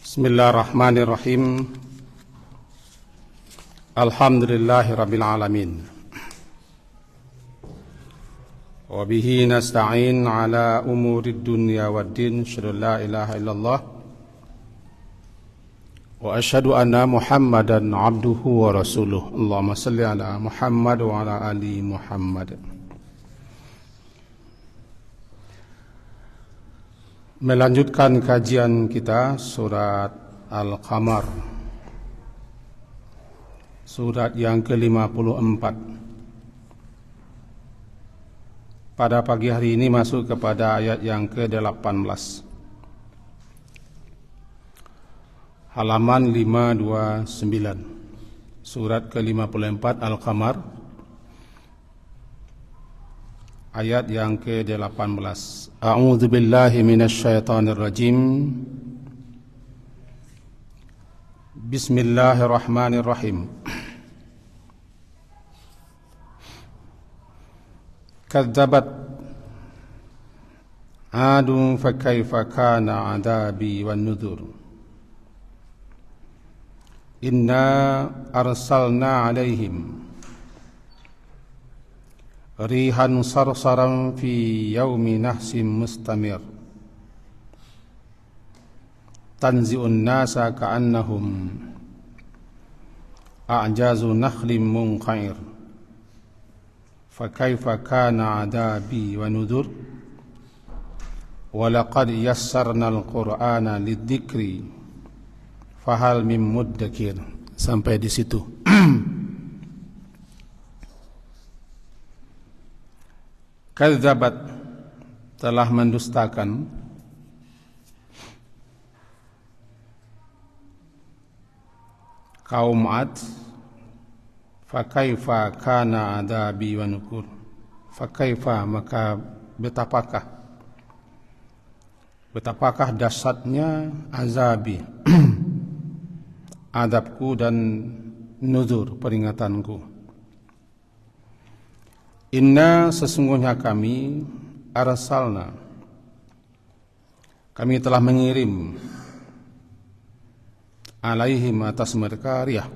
Bismillahirrahmanirrahim. Alhamdulillahirabbil alamin. Wa bihi nasta'in ala umurid dunya waddin. Asyhadu an la ilaha illallah wa asyhadu anna Muhammadan abduhu wa rasuluh. Allahumma shalli ala Muhammad wa ala ali Muhammad. Melanjutkan kajian kita surat Al-Qamar, surat yang ke-54. Pada pagi hari ini masuk kepada ayat yang ke-18, halaman 529, surat ke-54 Al-Qamar, ayat yang ke-18. A'udzu billahi minasyaitonir rajim. Bismillahirrahmanirrahim. Kadzabat 'adun fakaifa kana 'adzabi wan nuzur. Inna arsalna 'alaihim rihan sarsaran fi yaumi nahsim mustamir tanzi'un nasa ka'annahum a'jazu nakhlim munqa'ir fakaifa kana 'adabi wa nudhur wa laqad yassarna al-qur'ana lidzikri fahal min muddakir. Sampai di situ. Kadzabat, telah mendustakan, kaum Ad, fakaifa kana adabi wa nukur. Fakaifa, maka betapakah dahsyatnya azabi, adabku, dan nuzur, peringatanku. Inna, sesungguhnya kami, arsalna, kami telah mengirim, alaihim, atas mereka, riyah,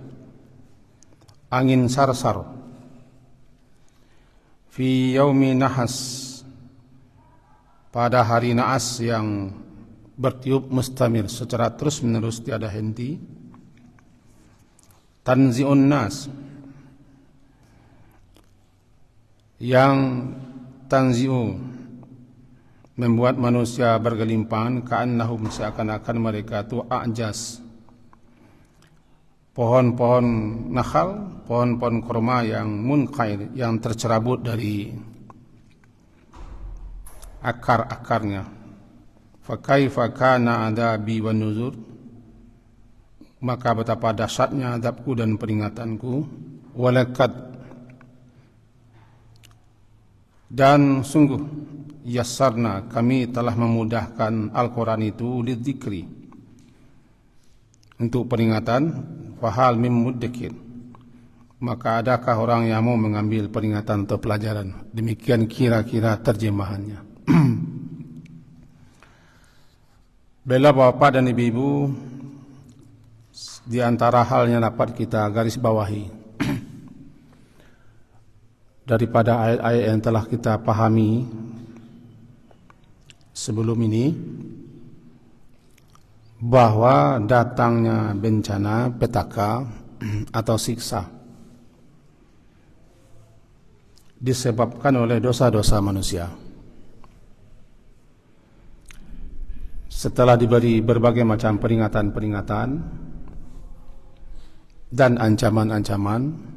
angin sarsar, fi yaumi nahas, pada hari naas yang bertiup mustamir, secara terus menerus tiada henti. Tanzi'un nas, yang tanzi'u, membuat manusia bergelimpangan, ka'annahum, seakan-akan mereka itu a'jas, pohon-pohon nakhal, pohon-pohon kurma yang munqair, yang tercerabut dari akar-akarnya. Fakaifa kana adabi wan nuzur, maka betapa dahsyatnya adabku dan peringatanku. Walaqad, dan sungguh, yassarna, kami telah memudahkan Al-Quran itu lidzikri, untuk peringatan, fahal mim muddakir, maka adakah orang yang mau mengambil peringatan atau pelajaran. Demikian kira-kira terjemahannya. Bela bapak dan ibu-ibu, di antara hal yang dapat kita garis bawahi daripada ayat-ayat yang telah kita pahami sebelum ini, bahwa datangnya bencana, petaka atau siksa disebabkan oleh dosa-dosa manusia. Setelah diberi berbagai macam peringatan-peringatan dan ancaman-ancaman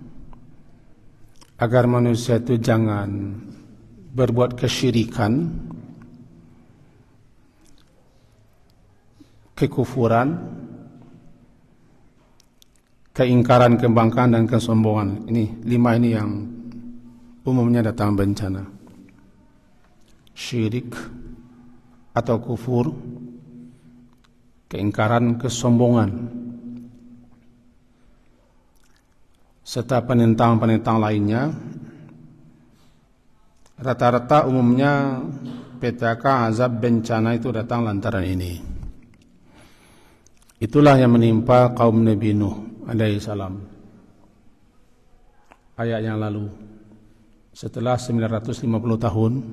agar manusia itu jangan berbuat kesyirikan, kekufuran, keingkaran, kebanggaan, dan kesombongan. Ini 5 ini yang umumnya datang bencana. Syirik atau kufur, keingkaran, kesombongan, serta penentang-penentang lainnya. Rata-rata umumnya petaka, azab, bencana itu datang lantaran ini. Itulah yang menimpa kaum Nabi Nuh alaihi salam. Ayat yang lalu, setelah 950 tahun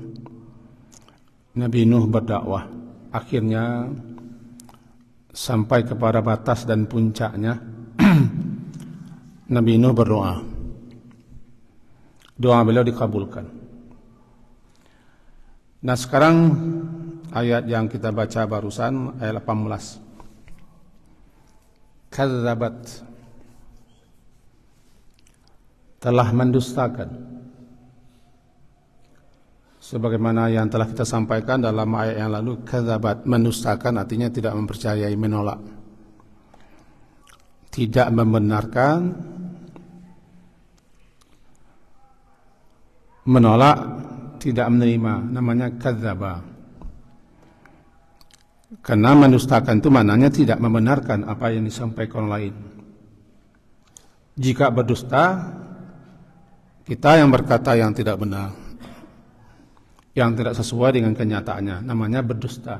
Nabi Nuh berdakwah, akhirnya sampai kepada batas dan puncaknya Nabi Nuh berdoa. Doa beliau dikabulkan. Nah, sekarang ayat yang kita baca barusan, ayat 18. Kadzabat, telah mendustakan. Sebagaimana yang telah kita sampaikan dalam ayat yang lalu, kadzabat, mendustakan artinya tidak mempercayai, menolak, tidak membenarkan, menolak, tidak menerima, namanya kadzaba. Karena mendustakan itu maknanya tidak membenarkan apa yang disampaikan orang lain. Jika berdusta, kita yang berkata yang tidak benar, yang tidak sesuai dengan kenyataannya, namanya berdusta.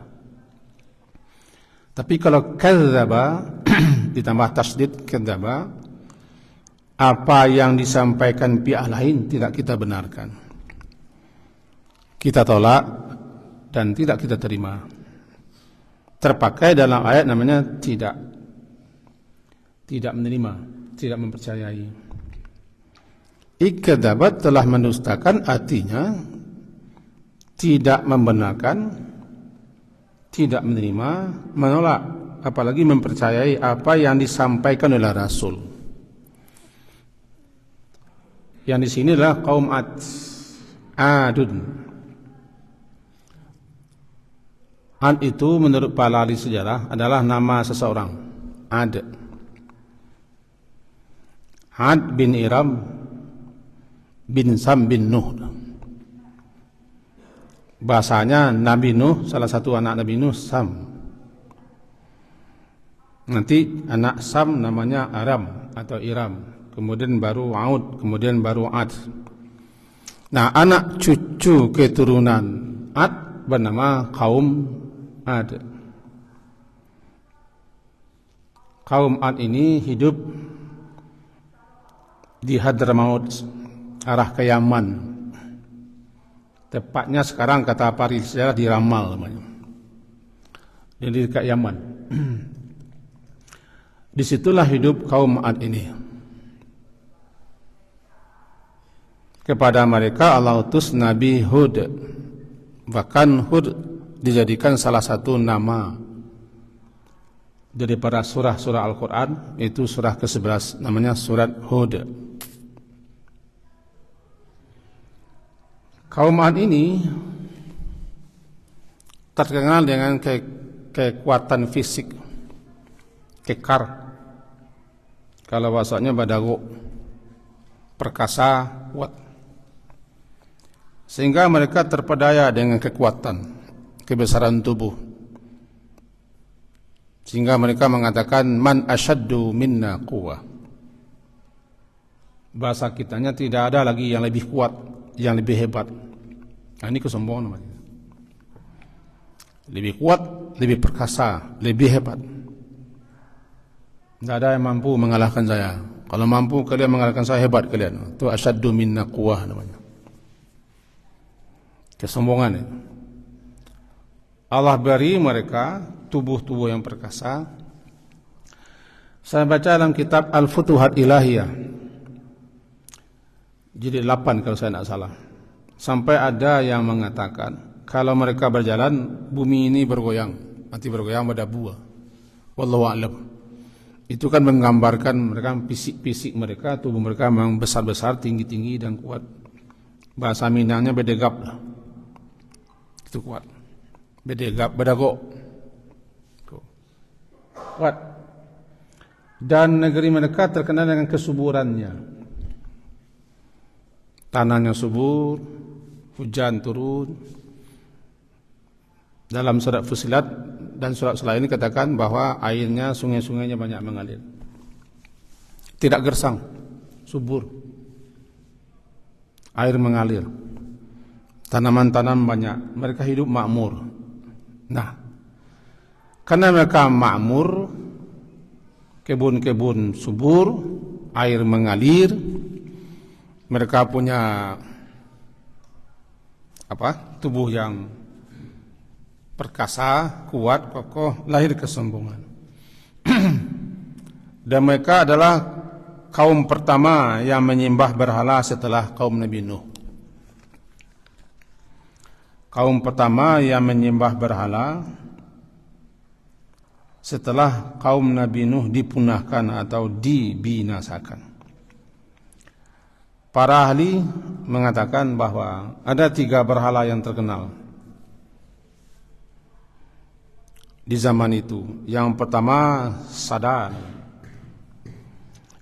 Tapi kalau kadzaba ditambah tasdid kadzaba, apa yang disampaikan pihak lain tidak kita benarkan, kita tolak dan tidak kita terima. Terpakai dalam ayat namanya tidak menerima, tidak mempercayai. Ikadzabat, telah mendustakan, artinya tidak membenarkan, tidak menerima, menolak, apalagi mempercayai apa yang disampaikan oleh Rasul. Yang di sini adalah kaum Adun. Ad itu menurut para ahli sejarah adalah nama seseorang, Ad. Ad bin Iram bin Sam bin Nuh. Bahasanya Nabi Nuh, salah satu anak Nabi Nuh, Sam. Nanti anak Sam namanya Aram atau Iram, kemudian baru Aud, kemudian baru Ad. Nah, anak cucu keturunan Ad bernama kaum Ad. Kaum Ad ini hidup di Hadramaut, arah ke Yaman. Tepatnya sekarang kata para sejarah di Ramal namanya. Di dekat Yaman. Disitulah hidup kaum Ad ini. Kepada mereka Allah utus Nabi Hud. Bahkan Hud dijadikan salah satu nama daripada surah-surah Al-Quran, itu surah ke-11, namanya surat Hud. Kaum Ad ini terkenal dengan kekuatan fisik, kekar, kalau bahasanya badago, perkasa, kuat, sehingga mereka terpedaya dengan kekuatan, kebesaran tubuh, sehingga mereka mengatakan man asyaddu minna quwwah. Bahasa kitanya tidak ada lagi yang lebih kuat, yang lebih hebat. Nah, ini kesombongan namanya. Lebih kuat, lebih perkasa, lebih hebat. Tidak ada yang mampu mengalahkan saya. Kalau mampu kalian mengalahkan saya, hebat kalian. Itu asyaddu minna quwwah namanya. Kesombongan itu. Allah beri mereka tubuh-tubuh yang perkasa. Saya baca dalam kitab Al-Futuhat Ilahiyah, jilid 8 kalau saya tidak salah, sampai ada yang mengatakan kalau mereka berjalan bumi ini bergoyang, nanti bergoyang berdebu. Wallahu a'lam. Itu kan menggambarkan mereka, fisik mereka, tubuh mereka memang besar-besar, tinggi-tinggi dan kuat. Bahasa Minangnya bedegap lah. Itu kuat. Bedegap, bedago. Kuat. Dan negeri mereka terkenal dengan kesuburannya. Tanahnya subur, hujan turun. Dalam surat Fusilat dan surat selain ini katakan bahwa airnya, sungai-sungainya banyak mengalir. Tidak gersang, subur. Air mengalir. Tanaman-tanaman banyak. Mereka hidup makmur. Nah, karena mereka makmur, kebun-kebun subur, air mengalir, mereka punya tubuh yang perkasa, kuat, kokoh, lahir kesombongan. Dan mereka adalah kaum pertama yang menyembah berhala setelah kaum Nabi Nuh. Kaum pertama yang menyembah berhala setelah kaum Nabi Nuh dipunahkan atau dibinasakan. Para ahli mengatakan bahwa ada 3 berhala yang terkenal di zaman itu. Yang pertama Sadan,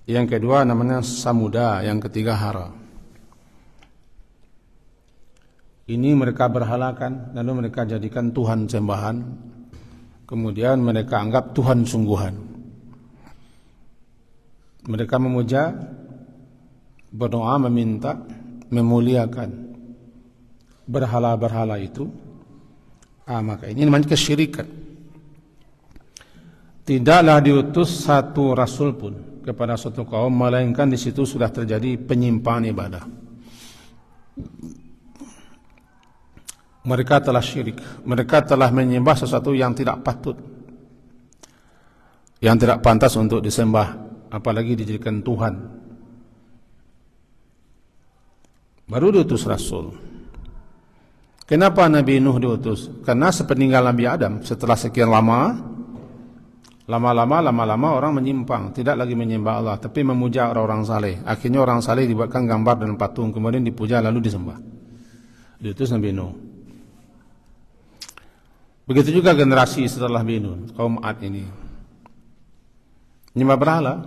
yang kedua namanya Samuda, yang ketiga Hara. Ini mereka berhalakan, lalu mereka jadikan Tuhan sembahan, kemudian mereka anggap Tuhan sungguhan. Mereka memuja, berdoa, meminta, memuliakan berhala-berhala itu. Maka ini namanya kesyirikan. Tidaklah diutus satu rasul pun kepada suatu kaum melainkan di situ sudah terjadi penyimpangan ibadah. Mereka telah syirik, mereka telah menyembah sesuatu yang tidak patut, yang tidak pantas untuk disembah, apalagi dijadikan Tuhan. Baru diutus rasul. Kenapa Nabi Nuh diutus? Karena sepeninggal Nabi Adam, setelah sekian lama orang menyimpang, tidak lagi menyembah Allah, tapi memuja orang-orang saleh. Akhirnya orang saleh dibuatkan gambar dan patung, kemudian dipuja lalu disembah. Diutus Nabi Nuh. Begitu juga generasi setelah Nabi Nuh, kaum Ad ini menyembah berhala,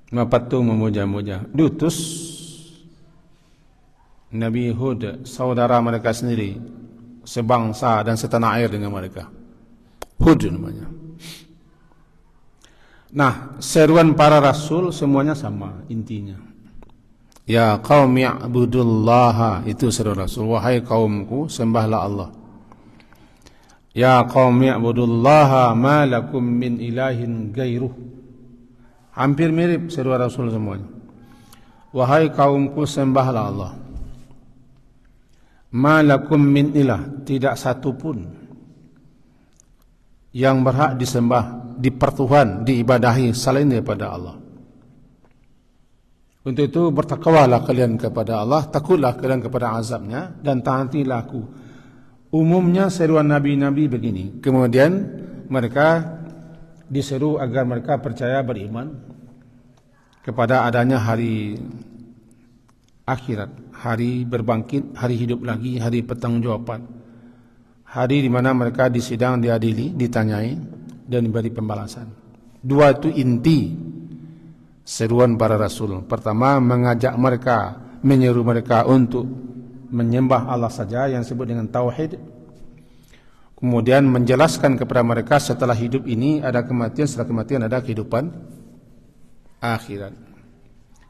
menyembah patung, memuja-muja. Diutus Nabi Hud, saudara mereka sendiri, sebangsa dan setanah air dengan mereka. Hud namanya. Nah, seruan para rasul semuanya sama intinya. Ya qaumi i'budullaha, itu seru rasul. Wahai kaumku, sembahlah Allah. Ya qaumi i'budullaha ma lakum min ilahin gairuh. Hampir mirip seru rasul semuanya. Wahai kaumku, sembahlah Allah. Ma lakum min ilah, tidak satu pun yang berhak disembah, dipertuhan, diibadahi selain daripada Allah. Untuk itu bertakwalah kalian kepada Allah, takutlah kalian kepada azabnya, dan taatilah aku. Umumnya seruan nabi-nabi begini. Kemudian mereka diseru agar mereka percaya, beriman kepada adanya hari akhirat, hari berbangkit, hari hidup lagi, hari pertanggungjawaban, hari di mana mereka disidang, diadili, ditanyai dan diberi pembalasan. 2 itu inti seruan para rasul. Pertama, mengajak mereka, menyeru mereka untuk menyembah Allah saja yang disebut dengan tauhid. Kemudian menjelaskan kepada mereka setelah hidup ini ada kematian, setelah kematian ada kehidupan akhirat.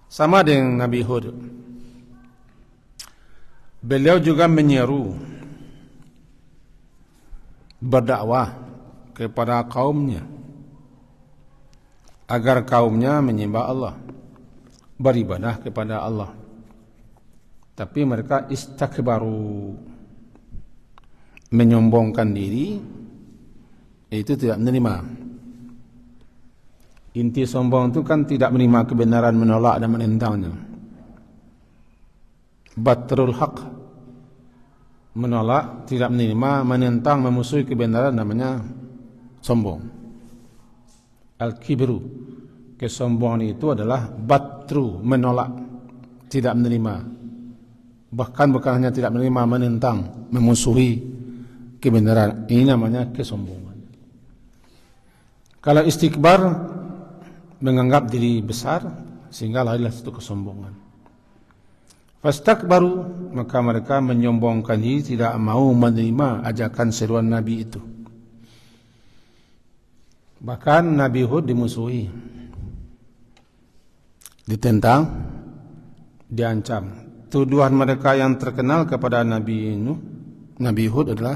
Sama dengan Nabi Hud. Beliau juga menyeru, berdakwah kepada kaumnya agar kaumnya menyembah Allah, beribadah kepada Allah. Tapi mereka istakbaru, menyombongkan diri, itu tidak menerima. Inti sombong itu kan tidak menerima kebenaran, menolak dan menentangnya. Batrul haq, menolak, tidak menerima, menentang, memusuhi kebenaran, namanya sombong. Al-kibru, kesombongan itu adalah batru, menolak, tidak menerima. Bahkan bukan hanya tidak menerima, menentang, memusuhi kebenaran. Ini namanya kesombongan. Kalau istikbar, menganggap diri besar, sehingga lahirlah satu kesombongan. Fastakbaru, maka mereka menyombongkan diri, tidak mau menerima ajakan seruan Nabi itu. Bahkan Nabi Hud dimusuhi, ditentang, diancam. Tuduhan mereka yang terkenal kepada Nabi Hud adalah,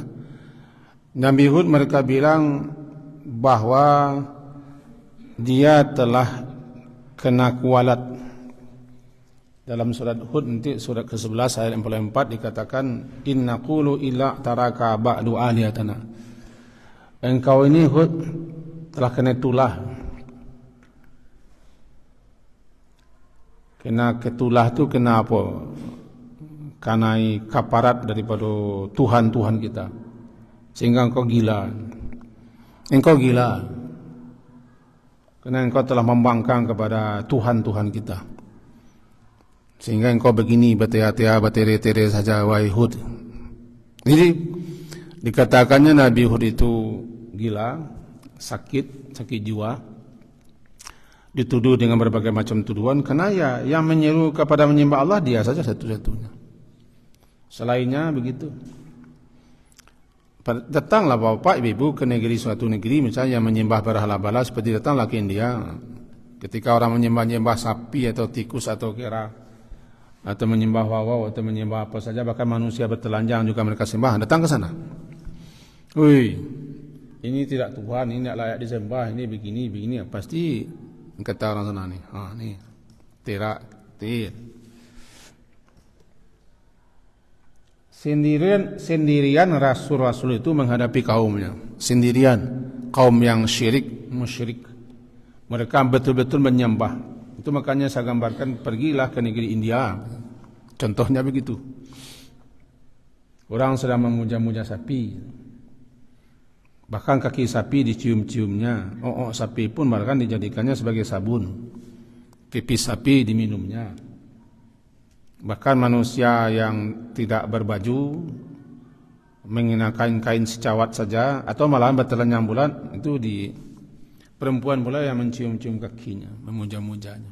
Nabi Hud mereka bilang bahwa dia telah kena kualat. Dalam surat Hud nanti surat ke-11 ayat 44 dikatakan inna qulu illa taraka ba'du aliyatana. Engkau ini Hud telah kena tulah. Kena ketulah tu kena apa? Kanai kaparat daripada Tuhan-Tuhan kita. Sehingga engkau gila. Engkau gila. Kerana engkau telah membangkang kepada Tuhan-Tuhan kita. Sehingga engkau begini bertea-tea, bertere-tere saja wahai Hud. Jadi dikatakannya Nabi Hud itu gila, sakit jiwa, dituduh dengan berbagai macam tuduhan. Kerana ya yang menyeru kepada menyembah Allah dia saja satu-satunya. Selainnya begitu. Datanglah bapak ibu ke negeri suatu negeri misalnya yang menyembah berhala-bala seperti datanglah ke India. Ketika orang menyembah-nyembah sapi atau tikus atau kera atau menyembah wawau atau menyembah apa saja, bahkan manusia bertelanjang juga mereka sembah, datang ke sana. Wih, ini tidak Tuhan, ini tidak layak disembah, ini begini, pasti kata orang sana nih, nih, terak, Sendirian rasul-rasul itu menghadapi kaumnya, sendirian, kaum yang musyrik. Mereka betul-betul menyembah. Itu makanya saya gambarkan pergilah ke negeri India. Contohnya begitu. Orang sedang memuja-muja sapi. Bahkan kaki sapi dicium-ciumnya. Sapi pun bahkan dijadikannya sebagai sabun. Pipis sapi diminumnya. Bahkan manusia yang tidak berbaju mengenakan kain secawat saja atau malah bertelanjang bulat itu di perempuan pula yang mencium-cium kakinya, memuja-mujanya.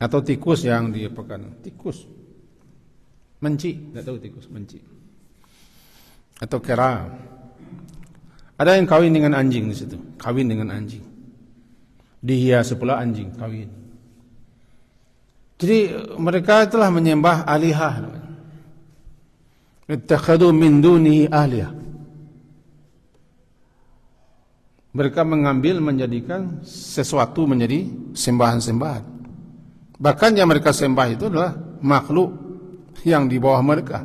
Atau tikus yang diapakan? Tikus. Menci, tidak tahu tikus, menci. Atau kera. Ada yang kawin dengan anjing di situ, kawin dengan anjing. Dihias pula anjing, kawin. Jadi mereka telah menyembah alihah. Ittakhadhu min dunihi alihah. Mereka menjadikan sesuatu menjadi sembahan-sembahan. Bahkan yang mereka sembah itu adalah makhluk yang di bawah mereka.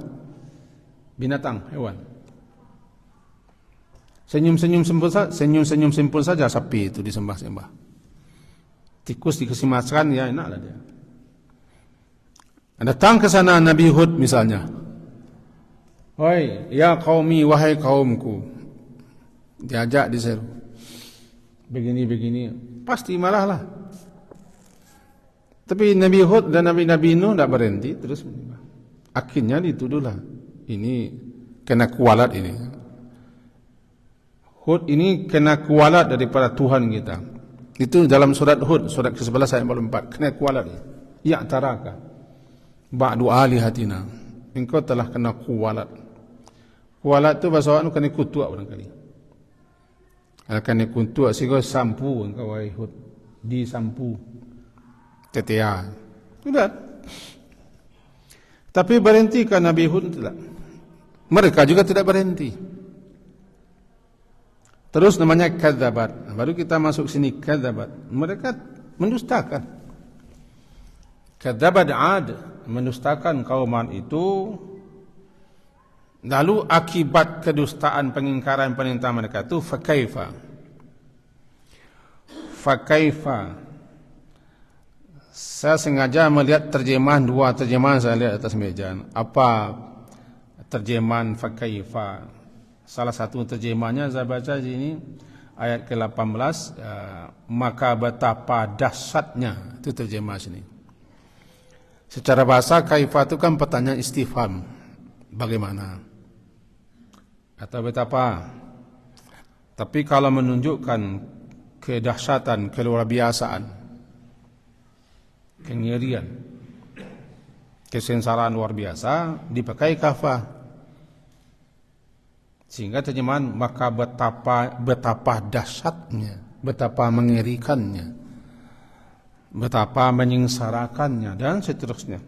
Binatang, hewan. Senyum-senyum simpul saja sapi itu disembah-sembah. Tikus dikasih makan, ya enaklah dia. Datang ke sana Nabi Hud misalnya. Hoi, ya qaumi, wahai kaumku. Diajak diseru. Begini, pasti malah lah. Tapi Nabi Hud dan Nabi Nuh tidak berhenti, terus akhirnya dituduhlah. Ini kena kualat ini. Hud ini kena kualat daripada Tuhan kita. Itu dalam surat Hud, surat ke-11 ayat 44. Kena kualat. Ya taraka ba'du alihatina. Engkau telah kena kualat. Kualat itu bahasa orang kena kutuk barangkali. Akan dikuntuk sehingga sampu engkau wahai Hud, disampu tetea. Sudah. Tapi berhentikan Nabi Hud tidak. Mereka juga tidak berhenti. Terus namanya kadzabat. Baru kita masuk sini kadzabat. Mereka mendustakan. Kadzabat 'ad, mendustakan kaum 'ad itu. Lalu akibat kedustaan pengingkaran perintah mereka itu fakaifa. Saya sengaja melihat dua terjemahan saya lihat atas meja. Apa terjemahan fakaifa? Salah satu terjemahannya saya baca di sini ayat ke-18, maka betapa dahsyatnya, itu terjemah sini. Secara bahasa kaifa itu kan pertanyaan istifham. Bagaimana? Atau betapa. Tapi kalau menunjukkan kedahsyatan, keluar biasaan, kengerian, kesengsaraan luar biasa, dipakai kafa. Sehingga terjemahan maka betapa dahsyatnya, betapa mengerikannya, betapa menyengsarakannya, dan seterusnya.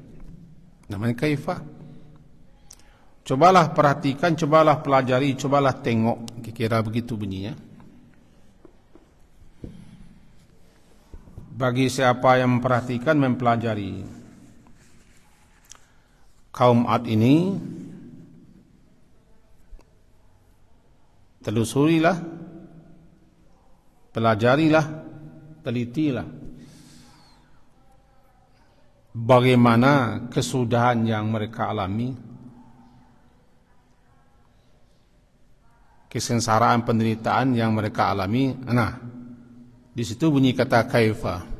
Namanya kaifa. Cobalah perhatikan, cobalah pelajari, cobalah tengok, kira-kira begitu bunyinya. bagi siapa yang memperhatikan, mempelajari kaum Ad ini, telusurilah, pelajarilah, telitilah bagaimana kesudahan yang mereka alami, kesengsaraan, penderitaan yang mereka alami. Nah, di situ bunyi kata kaifa.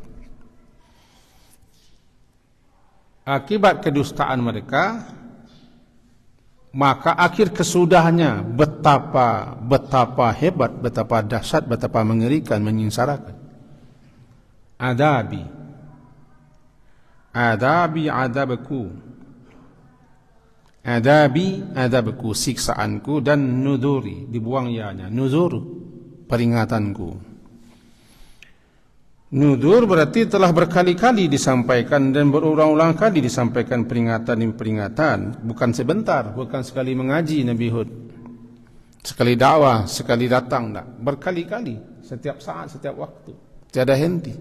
Akibat kedustaan mereka, maka akhir kesudahannya betapa hebat, betapa dahsyat, betapa mengerikan, menyengsarakan. Adabi adabaku, siksaanku, dan nuduri, dibuang ianya, nuzur, peringatanku. Nudur berarti telah berkali-kali disampaikan dan berulang-ulang kali disampaikan peringatan, bukan sebentar, bukan sekali mengaji Nabi Hud, sekali dakwah, sekali datang, tak, berkali-kali, setiap saat, setiap waktu, tiada henti.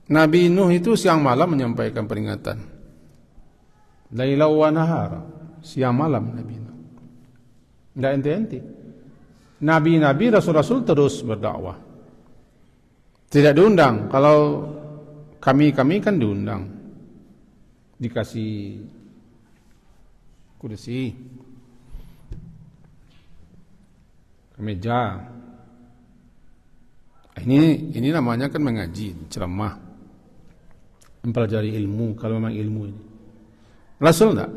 Nabi Nuh itu siang malam menyampaikan peringatan, laila wa nahar, siang malam Nabi Nuh, tidak henti-henti. Nabi-nabi, rasul-rasul terus berdakwah. Tidak diundang. Kalau kami kan diundang, dikasih kursi, kemeja. Ini namanya kan mengaji, ceramah, mempelajari ilmu. Kalau memang ilmu ini, Rasul enggak?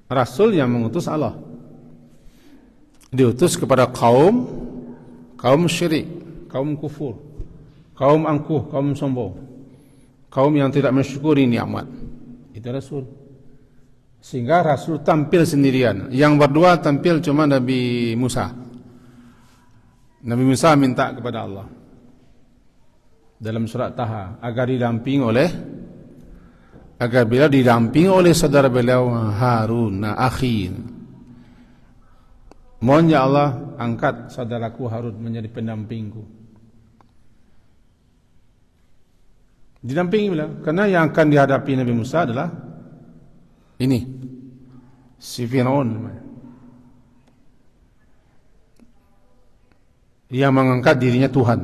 Rasul yang mengutus Allah, diutus kepada kaum syirik, kaum kufur, kaum angkuh, kaum sombong, kaum yang tidak mensyukuri nikmat. Itu Rasul. Sehingga Rasul tampil sendirian. Yang berdua tampil cuma Nabi Musa. Nabi Musa minta kepada Allah dalam surat Taha agar beliau didampingi oleh saudara beliau Harun, akhi. Mohon ya Allah, angkat saudaraku Harun menjadi pendampingku. Didampingi beliau, karena yang akan dihadapi Nabi Musa adalah ini, si Fir'aun yang mengangkat dirinya Tuhan.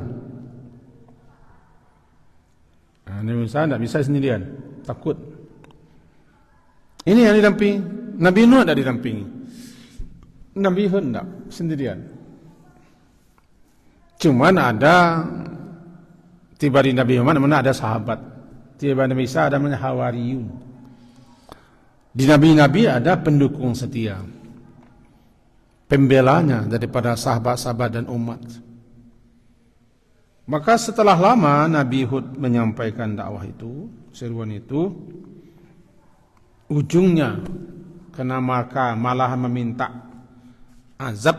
Nabi Musa tidak bisa sendirian, takut. Ini yang didampingi. Nabi Nuh tidak didampingi, Nabi Hud tidak sendirian. Cuman ada, tiba di Nabi Muhammad mana ada sahabat, tiba Nabi Isa ada namanya Hawariyun. Di Nabi-Nabi ada pendukung setia, pembelanya daripada sahabat-sahabat dan umat. Maka setelah lama Nabi Hud menyampaikan dakwah itu, seruan itu, ujungnya kena maka malah meminta azab.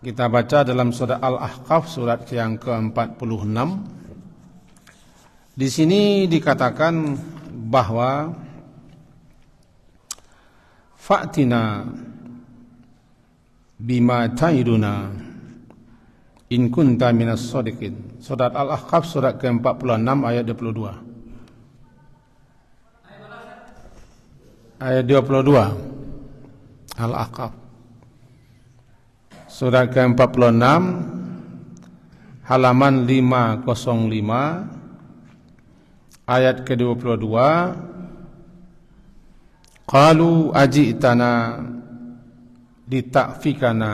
Kita baca dalam surat Al-Ahqaf, surat yang ke-46. Di sini dikatakan bahwa fa'tina bima ta'iduna in kunta minas shadiqin. Surat Al-Ahqaf, surat ke-46 ayat 22. Ayat 22 Al-Ahqaf, surat ke-46 halaman 505 ayat ke-22. Qalu aji'tana lita'fikana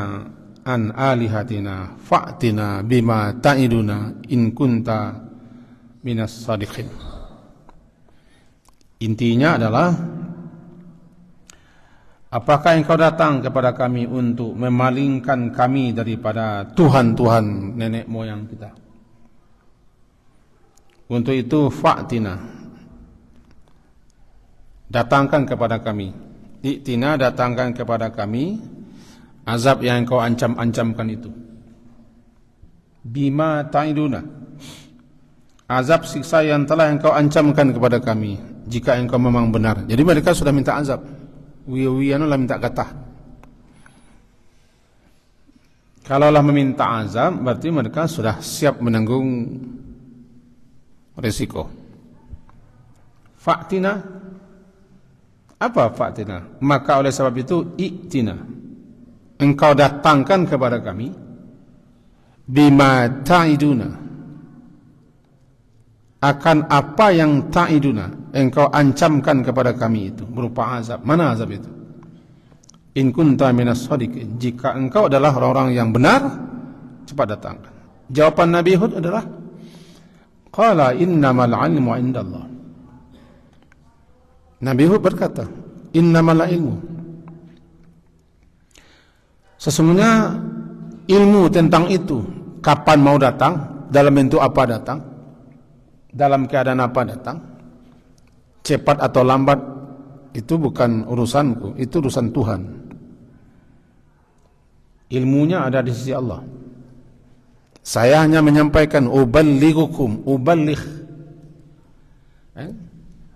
an alihatina fa'tina bima ta'iduna in kunta minas shadiqin. Intinya adalah, apakah engkau datang kepada kami untuk memalingkan kami daripada Tuhan-Tuhan nenek moyang kita? Untuk itu fa'tina, datangkan kepada kami, i'tina, datangkan kepada kami azab yang engkau ancam-ancamkan itu. Bima ta'iduna, azab siksa yang telah engkau ancamkan kepada kami, jika engkau memang benar. Jadi mereka sudah minta azab, wiyawianu lah minta kata. Kalaulah meminta azab, berarti mereka sudah siap menanggung risiko. Fa'tina, apa fa'tina? Maka oleh sebab itu i'tina, engkau datangkan kepada kami bima ta'iduna, akan apa yang ta'iduna, engkau ancamkan kepada kami itu berupa azab. Mana azab itu? In kunta minas shadiqin, jika engkau adalah orang-orang yang benar, cepat datangkan. Jawaban Nabi Hud adalah qala innamal ilmu indallah. Nabi Hud berkata, innamal ilmu, sesungguhnya ilmu tentang itu kapan mau datang, dalam bentuk apa datang, dalam keadaan apa datang, cepat atau lambat, itu bukan urusanku, itu urusan Tuhan. Ilmunya ada di sisi Allah. Saya hanya menyampaikan uballighukum, uballigh.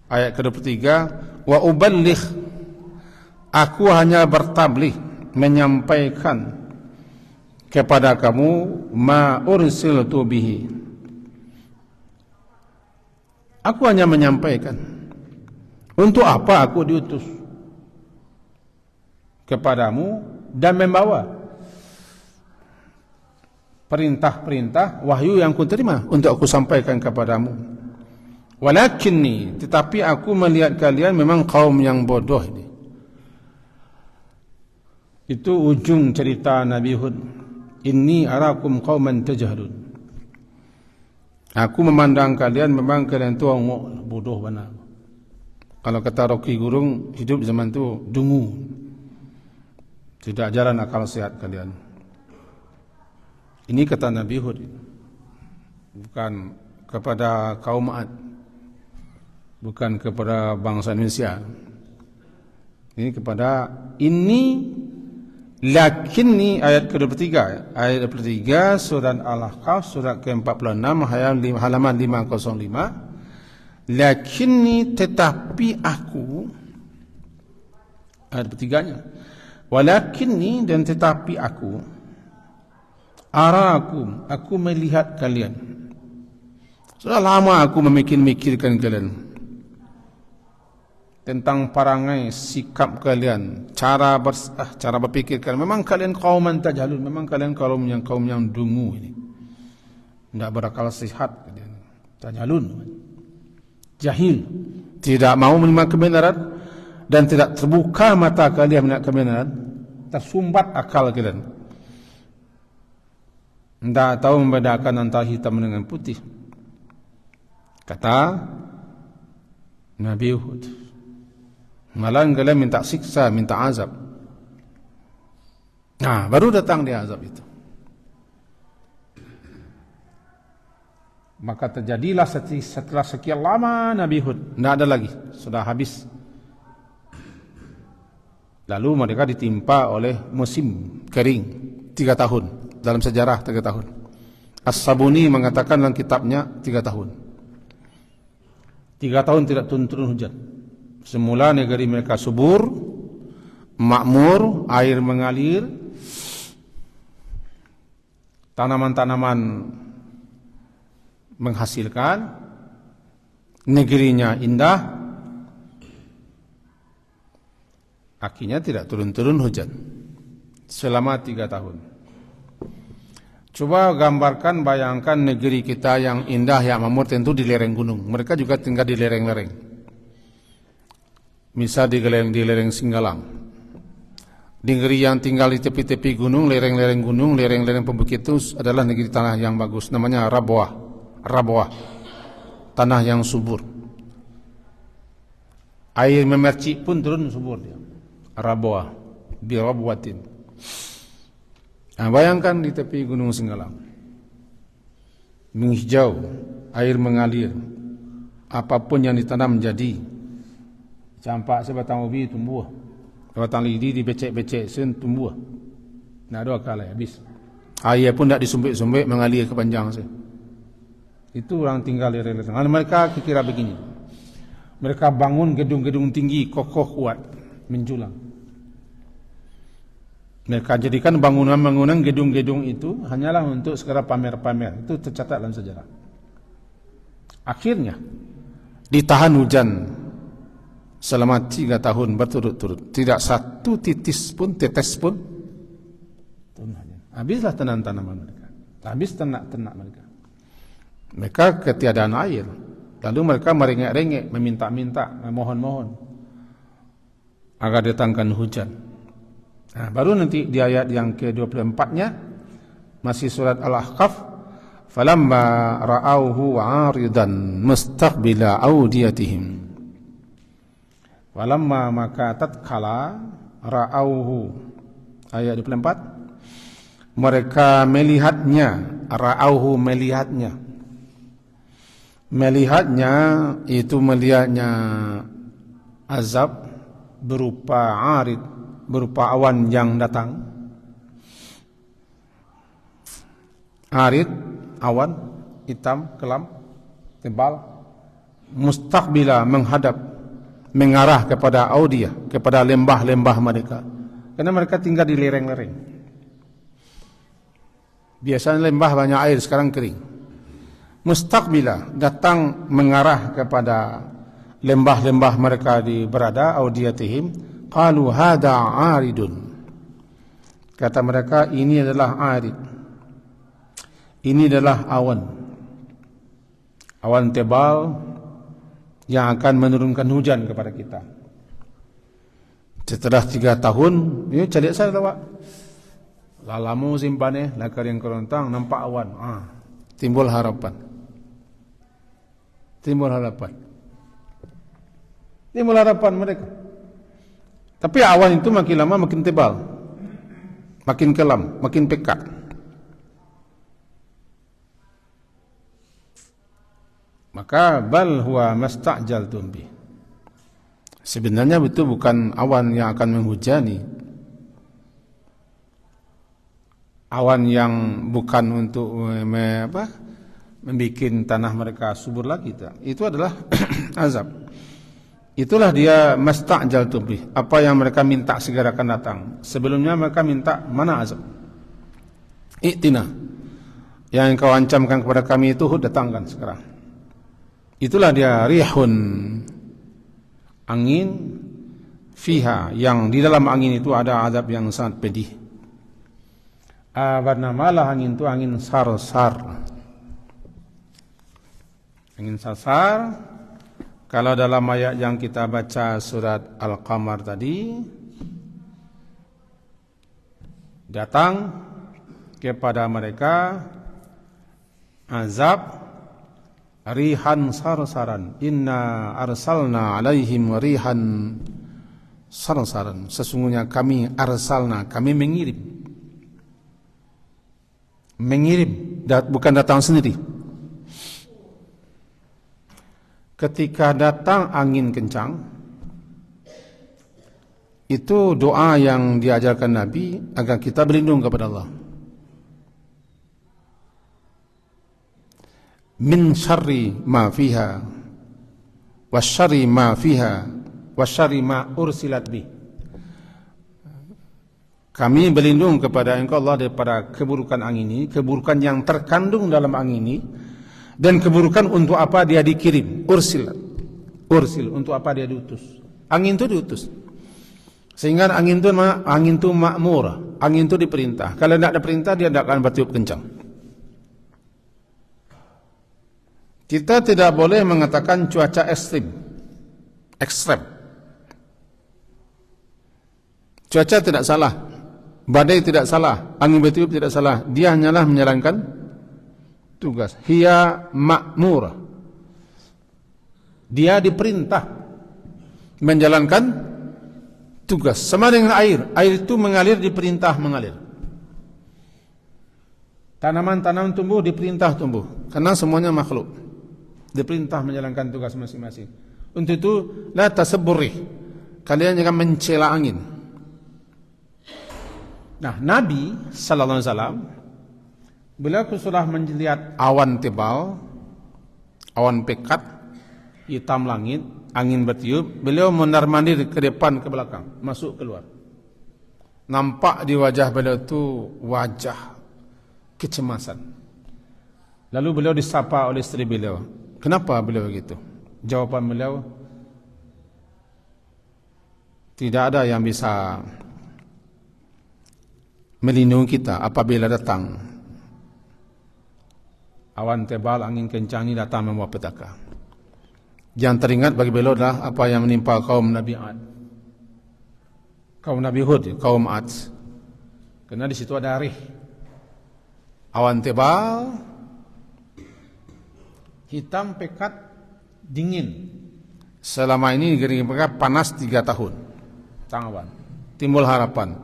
Ayat ke-23, wa uballigh, aku hanya bertabligh, menyampaikan kepada kamu ma ursiltu bihi. Aku hanya menyampaikan. Untuk apa aku diutus kepadamu dan membawa perintah-perintah wahyu yang kuterima untuk aku sampaikan kepadamu. Walakinni, tetapi aku melihat kalian memang kaum yang bodoh ini. Itu ujung cerita Nabi Hud. Inni arakum qauman tajhalun. Aku memandang kalian memang kalian tu orang bodoh benar. Kalau kata Rocky Gurung, hidup zaman tu dungu. Tidak jalan akal sehat kalian. Ini kata Nabi Hud, bukan kepada kaum Ad, bukan kepada bangsa Indonesia. Ini kepada ini, lakinni, ayat ke-23, ayat ke-23 surat Al-Ahqaf, surat ke-46 halaman 505. Lakinni, tetapi aku, ayat ke-3-nya, walakinni, dan tetapi aku, arakum, aku melihat kalian. Sudah lama aku memikirkan kalian tentang perangai, sikap kalian, cara berpikir kalian. Memang kalian kaum yang tajhalun, memang kalian kaum yang dungu ini. Tidak berakal sehat kalian. Tajhalun, jahil, tidak mau menerima kebenaran dan tidak terbuka mata kalian melihat kebenaran, tersumbat akal kalian. Tidak tahu membedakan antara hitam dengan putih. Kata Nabi Hud, malah kalian minta siksa, minta azab. Nah, baru datang dia azab itu. Maka terjadilah setelah sekian lama Nabi Hud, tidak ada lagi, sudah habis. Lalu mereka ditimpa oleh musim kering 3 tahun. Dalam sejarah 3 tahun. As-Sabuni mengatakan dalam kitabnya 3 tahun. 3 tahun tidak turun hujan. Semula negeri mereka subur, makmur, air mengalir, tanaman-tanaman menghasilkan, negerinya indah. Akhirnya tidak turun hujan selama 3 tahun. Coba gambarkan, bayangkan negeri kita yang indah, yang makmur, tentu di lereng gunung. Mereka juga tinggal di lereng-lereng. Misal di lereng Singgalang. Negeri yang tinggal di tepi-tepi gunung, lereng-lereng gunung, lereng-lereng pembukit itu adalah negeri tanah yang bagus. Namanya Raboah. Tanah yang subur. Air memercik pun turun subur dia. Raboah. Birabwatin. Nah, bayangkan di tepi gunung Singgalang, menghijau, air mengalir, apapun yang ditanam menjadi. Campak sebatang ubi tumbuh, sebatang lidi dibecek-becek sen tumbuh. Nah, ada kalai habis. Air pun tidak disumbik-sumbik, mengalir ke panjang sen. Itu orang tinggal di lereng-lereng. Mereka kira begini. Mereka bangun gedung-gedung tinggi, kokoh, kuat, menjulang. Mereka jadikan bangunan-bangunan, gedung-gedung itu hanyalah untuk segera pamer-pamer. Itu tercatat dalam sejarah. Akhirnya ditahan hujan selama 3 tahun berturut-turut. Tidak satu tetes pun habislah tanaman mereka. Habis ternak-ternak mereka. Mereka ketiadaan air. Lalu mereka merengek-rengek, meminta-minta, memohon-mohon agar datangkan hujan. Nah, baru nanti di ayat yang ke-24-nya masih surat Al-Ahqaf, falamma ra'auhu 'aridan mustaqbila awdiyatihim. Walamma maka tatkala ra'auhu, ayat 24, mereka melihatnya, ra'auhu melihatnya itu melihatnya azab berupa arid, berupa awan yang datang. Arid, awan hitam, kelam, tebal, mustaqbila menghadap, mengarah kepada audiyah, kepada lembah-lembah mereka. Karena mereka tinggal di lereng-lereng. Biasanya lembah banyak air, sekarang kering. Mustaqbila, datang mengarah kepada lembah-lembah mereka di berada, audiyatihim. Qalu hada aridun. Kata mereka, ini adalah arid. Ini adalah awan. Awan tebal yang akan menurunkan hujan kepada kita. Setelah 3 tahun, ini cari saya Pak. Lalamu simpane, lakar yang kerontang, nampak awan. Timbul harapan. Timbul harapan mereka. Tapi awan itu makin lama makin tebal, makin kelam, makin pekat. Maka bal huwa masta'jaltum bih. Sebenarnya itu bukan awan yang akan menghujani. Awan yang bukan untuk membuat tanah mereka subur lagi. Itu adalah azab. Itulah dia masta'jaltum bih. Apa yang mereka minta segera akan datang. Sebelumnya mereka minta, mana azab? I'tina. Yang engkau ancamkan kepada kami itu datangkan sekarang. Itulah dia rihun, angin, fiha, yang di dalam angin itu ada azab yang sangat pedih. Bernamalah angin itu angin sarsar. Angin sarsar, kalau dalam ayat yang kita baca surat Al-Qamar tadi, datang kepada mereka azab rihan sarsaran. Inna arsalna alaihim rihan sarsaran. Sesungguhnya kami arsalna, kami mengirim, bukan datang sendiri. Ketika datang angin kencang, itu doa yang diajarkan Nabi agar kita berlindung kepada Allah. Min syarri ma fiha wa syarri ma fiha wa syarri ma ursilat bih. Kami berlindung kepada Engkau Allah daripada keburukan angin ini, keburukan yang terkandung dalam angin ini, dan keburukan untuk apa dia dikirim. Ursil, untuk apa dia diutus. Angin itu diutus. Sehingga angin itu makmur, angin itu diperintah. Kalau tidak ada perintah, dia tidak akan bertiup kencang. Kita tidak boleh mengatakan cuaca ekstrem. Cuaca tidak salah, badai tidak salah, angin bertiup tidak salah. Dia hanyalah menjalankan tugas. Hiya ma'murah. Dia diperintah menjalankan tugas. Sama dengan air. Air itu mengalir, diperintah mengalir. Tanaman-tanaman tumbuh, diperintah tumbuh. Karena semuanya makhluk, diperintah menjalankan tugas masing-masing. Untuk itu, la tasabburih, kalian jangan mencela angin. Nah, Nabi sallallahu alaihi wasallam, beliau sudah melihat awan tebal, awan pekat, hitam langit, angin bertiup. Beliau mondar-mandir ke depan ke belakang, masuk keluar. nampak di wajah beliau itu wajah kecemasan. Lalu beliau disapa oleh istri beliau. Kenapa beliau begitu? Jawaban beliau, tidak ada yang bisa melindungi kita apabila datang awan tebal, angin kencang ini datang membawa petaka. Yang teringat bagi beliau adalah apa yang menimpa kaum Nabi Ad, kaum Nabi Hud, kaum Ad. Karena di situ ada rih, awan tebal, hitam pekat, dingin. Selama ini negeri mereka panas 3 tahun. Awan. Timbul harapan.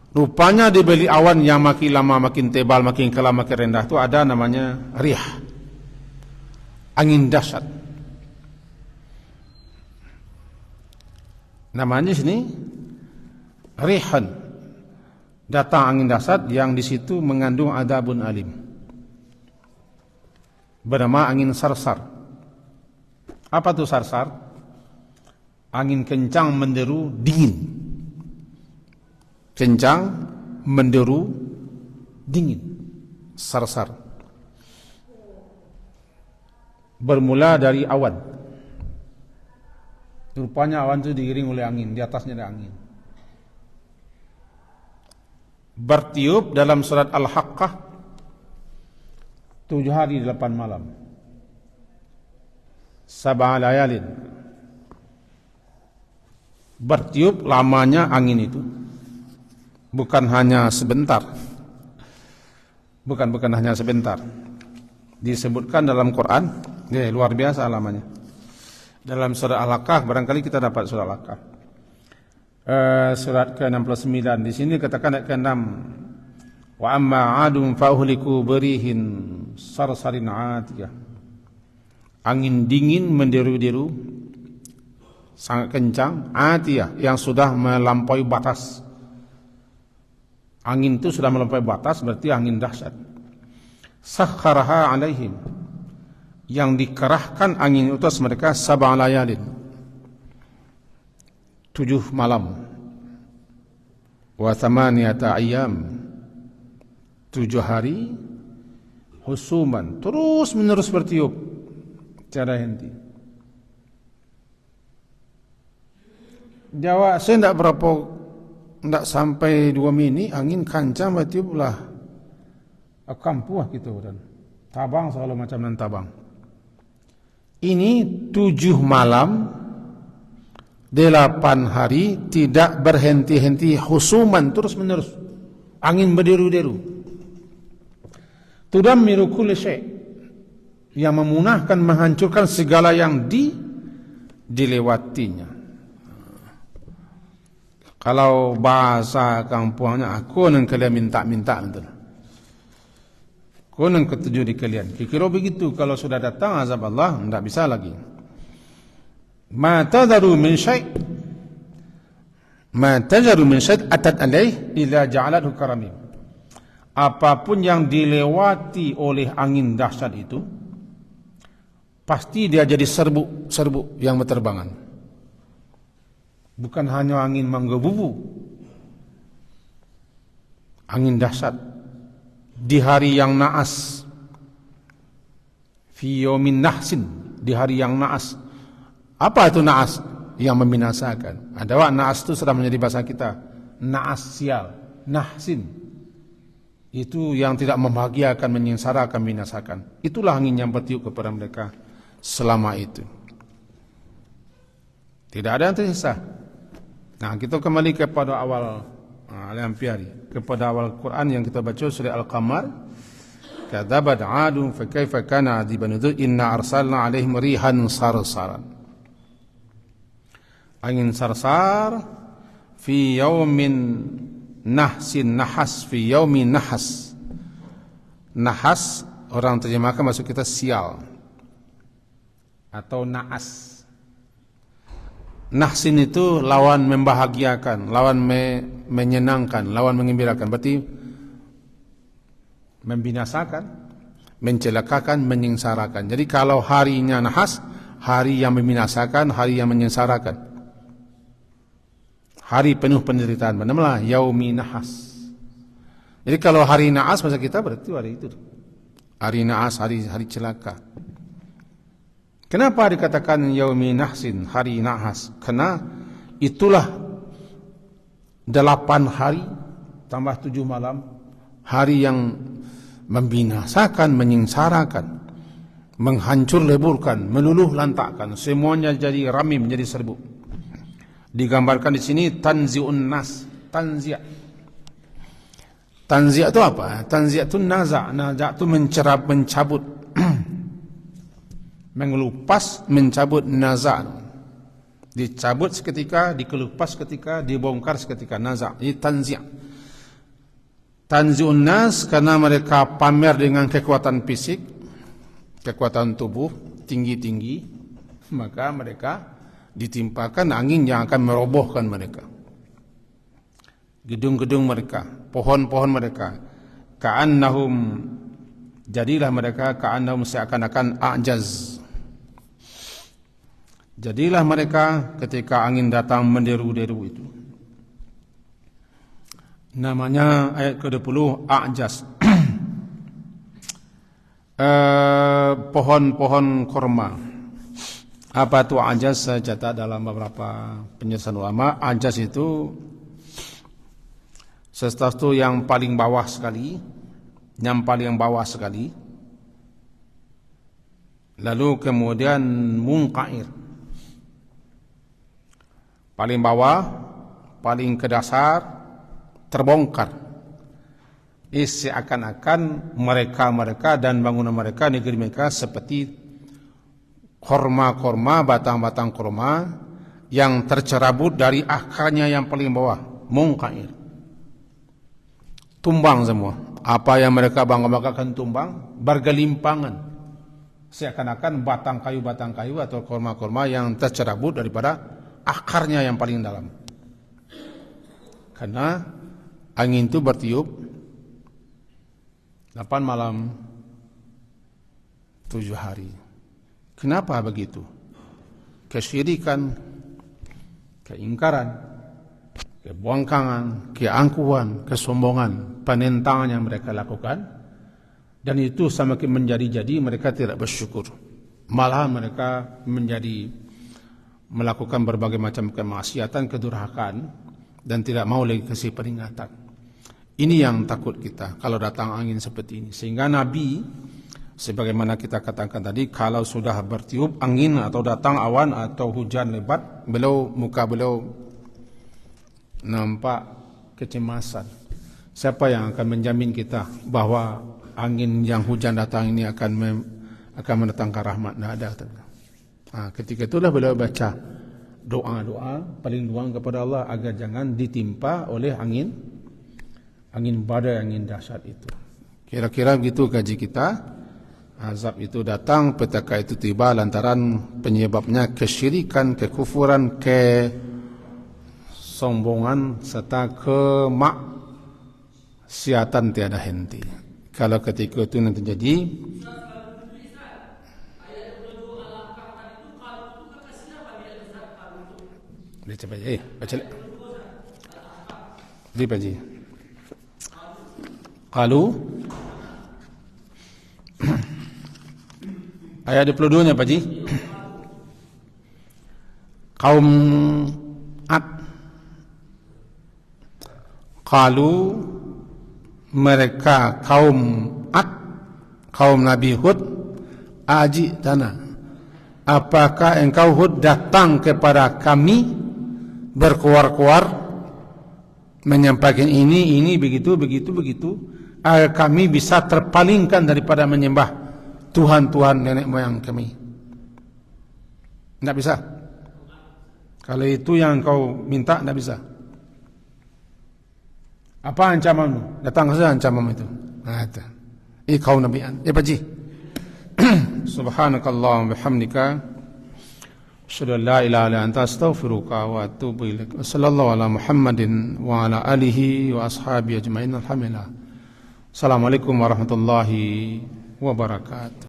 Rupanya dibeli awan yang makin lama makin tebal, makin kelam makin rendah itu ada namanya rih, angin dahsyat. Namanya sini rihan, datang angin dahsyat yang di situ mengandung adabun alim, bernama angin sarsar. Apa itu sarsar? Angin kencang menderu dingin. Kencang menderu dingin. Sarsar. Bermula dari awan. Rupanya awan itu diiring oleh angin, di atasnya ada angin. Bertiup dalam surat Al-Haqqah 7 hari 8 malam. 7 layalin. Bertiup lamanya angin itu bukan hanya sebentar. Bukan hanya sebentar. Disebutkan dalam Quran, luar biasa lamanya. Dalam surah Al-Haqqah, barangkali kita dapat surah Al-Haqqah. Surat ke-69 di sini katakan ayat ke-6. Wa amma 'adun fa'uhliku berihin sarsarin 'atiyah. Angin dingin menderu-deru sangat kencang, atiyah, yang sudah melampaui batas. Angin itu sudah melampaui batas, berarti angin dahsyat. Sakharaha alaihim, yang dikerahkan angin itu atas mereka 7 layalin, 7 malam. Wa thamaniyata ayyam, 7 hari, husuman, terus menerus bertiup, tiada henti. Jawa, saya tidak sampai 2 menit, angin kancang bertiup lah. Kampuh gitu dan tabang selalu macam nan tabang. Ini 7 malam 8 hari tidak berhenti-henti, husuman terus menerus. Angin berderu-deru. Tudammiru kulli syai', yang memunahkan, menghancurkan segala yang dilewatinya. Kalau bahasa kampungnya, aku nan kalian minta-minta betul. Aku nan ketujuh di kalian. Kira begitu, kalau sudah datang azab Allah, tidak bisa lagi. Ma tadharu min syai' atat alaih illa ja'alathu karamim. Apapun yang dilewati oleh angin dahsyat itu, pasti dia jadi serbuk yang berterbangan. Bukan hanya angin menggebu, angin dahsyat di hari yang naas, fi yaumin nahsin, di hari yang naas. Apa itu naas? Yang membinasakan. Ada naas itu sudah menjadi bahasa kita, naas sial, nahsin, itu yang tidak membahagiakan, menyengsarakan, membinasakan. Itulah angin yang bertiup kepada mereka selama itu. Tidak ada yang tersisa. Nah, kita kembali kepada awal kepada awal Quran yang kita baca, surah Al-Qamar. Kadzabat 'adun fa kaifa kana 'adzabi nuzur inna arsalna 'alaihim rihan sarsaran. Angin sarsar fi yaumin nahsin, nahas, fi yaumin nahas. Nahas orang terjemahkan maksud kita sial atau naas. Nahsin itu lawan membahagiakan, lawan menyenangkan, lawan mengembirakan. Berarti membinasakan, mencelakakan, menyengsarakan. Jadi kalau harinya nahas, hari yang membinasakan, hari yang menyengsarakan. hari penuh penderitaan, bernamalah yaumi nahas. Jadi kalau hari naas masa kita berarti hari itu. Hari naas, hari celaka. Kenapa dikatakan yaumi nahsin, hari nahas? Karena itulah 8 hari tambah 7 malam, hari yang membinasakan, menyengsarakan, menghancur leburkan, meluluh lantakkan, semuanya jadi ramim, menjadi serbuk. Digambarkan di sini tanzi'un nas, tanzi'. Tanzi' itu apa? Tanzi' itu naza', naza' itu mencabut, mengelupas, mencabut, naza'. Dicabut seketika, dikelupas seketika, dibongkar seketika, naza'. Ini tanzi'. Tanzi'un nas karena mereka pamer dengan kekuatan fisik, kekuatan tubuh tinggi-tinggi, maka mereka ditimpakan angin yang akan merobohkan mereka. Gedung-gedung mereka, pohon-pohon mereka, ka'annahum, jadilah mereka ka'annahum seakan-akan a'jaz. Jadilah mereka ketika angin datang menderu-deru itu. Namanya ayat ke-20 a'jaz. Pohon-pohon korma. Apa itu a'jaz? Saya catat dalam beberapa penjelasan ulama. A'jaz itu sesuatu yang paling bawah sekali, yang paling bawah sekali. Lalu kemudian munqair. Paling bawah, paling ke dasar, terbongkar. Seakan-akan mereka dan bangunan mereka, negeri mereka seperti korma-korma, batang-batang korma yang tercerabut dari akarnya yang paling bawah, munqair. Tumbang semua. Apa yang mereka bangga-banggakan tumbang, bergelimpangan. Seakan-akan batang kayu atau korma-korma yang tercerabut daripada akarnya yang paling dalam. Karena angin itu bertiup 8 malam 7 hari. Kenapa begitu? Kesyirikan, keingkaran, kebangkangan, keangkuhan, kesombongan, penentangan yang mereka lakukan, dan itu semakin menjadi-jadi mereka tidak bersyukur. Malah mereka melakukan berbagai macam kemaksiatan, kedurhakaan, dan tidak mau lagi kasih peringatan. Ini yang takut kita kalau datang angin seperti ini. Sehingga Nabi, sebagaimana kita katakan tadi, kalau sudah bertiup angin atau datang awan atau hujan lebat, muka beliau nampak kecemasan. Siapa yang akan menjamin kita bahwa angin yang hujan datang ini akan mendatangkan rahmat? Tidak ada. Ketika itulah beliau baca doa-doa perlindungan kepada Allah agar jangan ditimpa oleh angin badai, angin dahsyat itu. Kira-kira begitu kaji kita. Azab itu datang, petaka itu tiba lantaran penyebabnya kesyirikan, kekufuran, kesombongan serta kemaksiatan tiada henti. Kalau ketika itu nanti terjadi, baca Haji. Qalu ayat 22 nya Pak Haji. Kaum Ad, qalu mereka kaum Ad, kaum Nabi Hud, aji tanah, apakah engkau Hud datang kepada kami berkuar-kuar menyampaikan ini begitu agar kami bisa terpalingkan daripada menyembah Tuhan-Tuhan nenek moyang kami? Tidak bisa. Kalau itu yang kau minta, tidak bisa. Apa ancamanmu? Datang saja ancamanmu itu. Ini kaum Nabi. Pak Ji. Subhanakallahumma bihamdika asyhadu an la ilaha illa anta astaghfiruka wa atubu ilaik. Sallallahu ala Muhammadin wa ala alihi wa ashabihi ajmain. Alhamdulillah. Assalamualaikum warahmatullahi wabarakatuh.